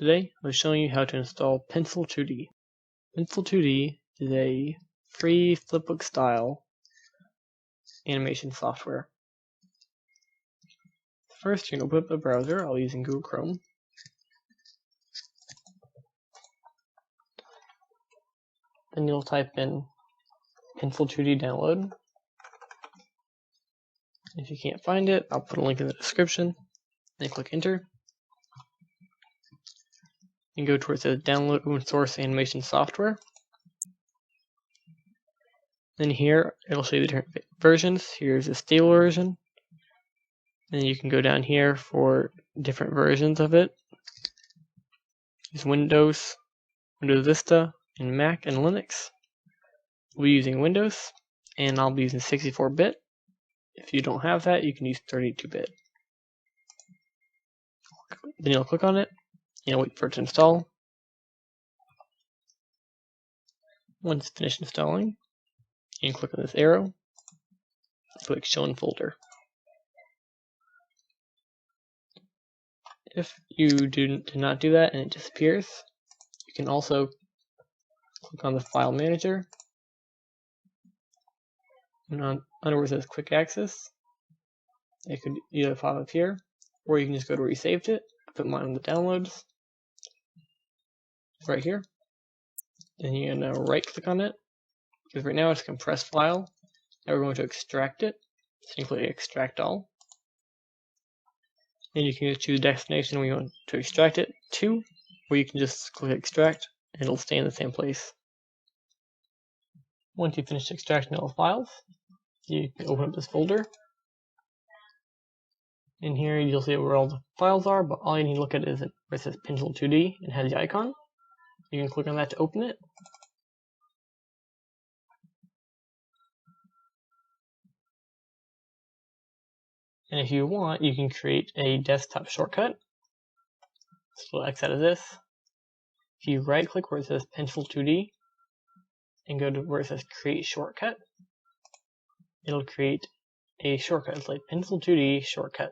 Today I was showing you how to install Pencil2D. Pencil2D is a free flipbook style animation software. First, you're going to open up a browser. I'll be using Google Chrome. Then you'll type in Pencil2D download. If you can't find it, I'll put a link in the description. Then click enter. You go to where it says download open source animation software. Then here it'll show you the different versions. Here's a stable version. Then you can go down here for different versions of it. There's Windows, Windows Vista, and Mac and Linux. We'll be using Windows, and I'll be using 64-bit. If you don't have that, you can use 32-bit. Then you'll click on it, and wait for it to install. Once it's finished installing, you can click on this arrow, click Show in Folder. If you do not do that and it disappears, you can also click on the File Manager, and under where it says Quick Access, it could either pop up here, or you can just go to where you saved it. I put mine on the downloads. It's right here. Then you're going to right click on it, because right now it's a compressed file. Now we're going to extract it, so you can click Extract All. And you can just choose the destination where you want to extract it to, or you can just click Extract and it'll stay in the same place. Once you finish extracting all the files, you can open up this folder. In here you'll see where all the files are, but all you need to look at is where it says Pencil2D and has the icon. You can click on that to open it. And if you want, you can create a desktop shortcut. So we'll X out of this. If you right click where it says Pencil2D and go to where it says Create Shortcut, it'll create a shortcut. It's like Pencil2D shortcut.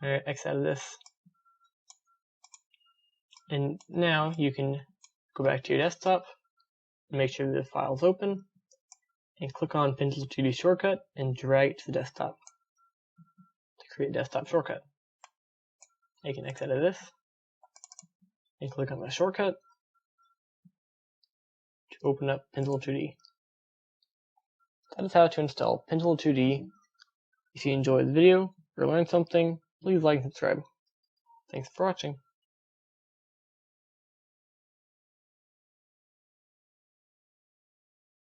Alright, X out of this. And now you can go back to your desktop, make sure the file's open, and click on Pencil2D shortcut and drag it to the desktop to create a desktop shortcut. You can X out of this and click on the shortcut to open up Pencil2D. That is how to install Pencil2D. If you enjoyed the video or learned something, please like and subscribe. Thanks for watching.